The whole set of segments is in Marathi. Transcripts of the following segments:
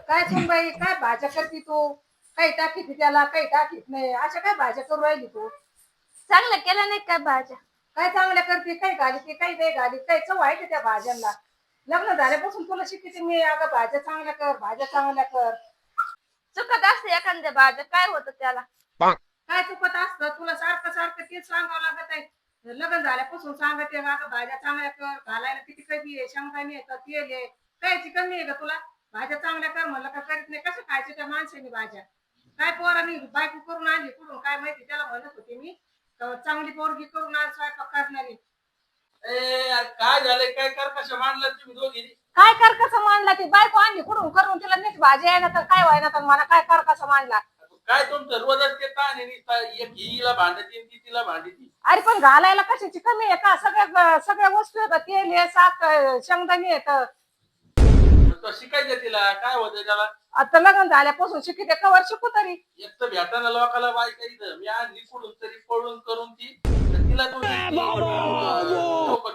काय सुनबाई काय भाज्या करते तू? काही टाकीत त्याला काही टाकीत नाही, अशा काय भाज्या करू राहिली तू? चांगलं केलं नाही काय भाज्या? काय चांगल्या करते, काही घालीते काही नाही घालीत, काही चव आहे का त्या भाज्यांना? लग्न झाल्यापासून तुला शिकते मी, अगं भाज्या चांगल्या कर, भाज्या चांगल्या कर. चुकत असते एखाद्या भाज्या, काय होतं त्याला? काय चुकत असतं तुला? सारखं सारखं तेच सांगावं लागत आहे. लग्न झाल्यापासून सांगते अगं भाज्या चांगल्या कर, घालायला किती कमी आहे, शेंगदाणे आहे का तेल आहे, कायची कमी आहे का तुला? भाज्या चांगल्या कर म्हणलं का करीत नाही? कसं खायचं त्या माणसाने भाज्या? काय पोरांनी बायको करून आणली कुठून काय माहिती? त्याला म्हणत होते मी चांगली पोरगी करून आण स्वयंपाक करणारी. काय झालंय? काय कर कशा मांडला तुम्ही दोघी? काय कर कसं मांडला? ती बायको आणली कुठून करून, तिला नीट भाजी आहे ना तर काय व्हाय ना तर मला काय कर कसं मांडला? काय तुमचं रोजच ते ताण आहे नुसता. एक हिला भांडती ती तिला भांडती. अरे पण घालायला कशाची कमी आहे का? सगळ्या सगळ्या वस्तू आहेत, तेल आहे, साख शेंगदाणे येत. तो शिकायचं तिला, काय होतं त्याला? आता लग्न झाल्यापासून शिकिते, कवर शिकू तरी. एक तर भेटायला लोकाला बायका इथं मी आणली कुठून तरी पळून करून ती, तर तिला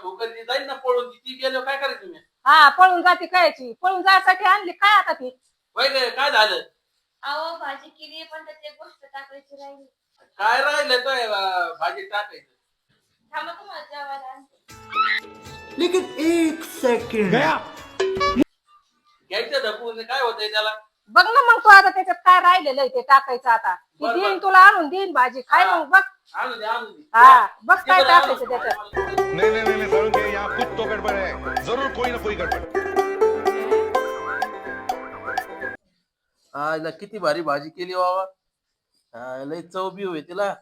ठोकर जाईल ना पळून ती गेलो काय करायचं तुम्ही? हा पळून जाते कायची? पळून जायसाठी आणली काय आता ती? काय झालं? अहो भाजी केली पण त्यात एक गोष्ट टाकायची राहिली. काय राहिलं तो भाजी टाकायचं? थांबा तुम्हाला जेवायला आणते. लेकिन एक सेकंड घ्यायचं धपून काय होतंय त्याला? बघ ना मग तू आता त्याच्यात काय राहिलेलं आहे ते टाकायचं आता. ती बरं, देईन बरं. तुला आणून देईन भाजी, खाय मग बघ. आणून दे. हा बघ काय ते बरं, आणून टाकायचं त्याच्यात. नहीं नहीं नहीं सारुण के यहाँ कुछ तो गड़बड़ है, जरूर कोई ना कोई गड़बड़। आईला किती भारी भाजी केली बाबा. लय चव बी होय तिला.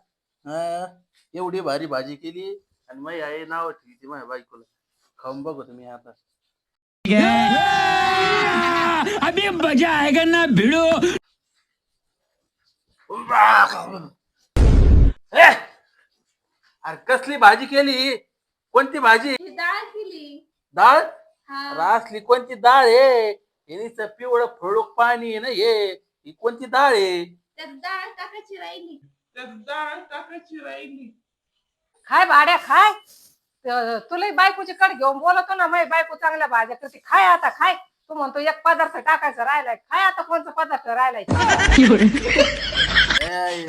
एवढी भारी भाजी केली आणि माई आई नाव ठेवते माझ्या बायकोला. खाऊन बघू तुम्ही आता. अभी मजा आएगा ना भिड़ो। अरे कसली भाजी केली? कोणती भाजी? ही डाळ केली. डाळ? हा. रासली कोणती डाळ आहे? हे पिवळं फळूक पाणी आहे ना हे. ही कोणती डाळ आहे? त्यात डाळ टाकायची राहिली. खाय भाड्या खाय. तुला बायकोची कड घेऊन बोलतो ना, माझी बायको चांगल्या भाज्या करते, खाय आता खाय. तू म्हणतो एक पदार्थ टाकायचा राहिलाय, खाय आता कोणता पदार्थ राहिलाय. ए,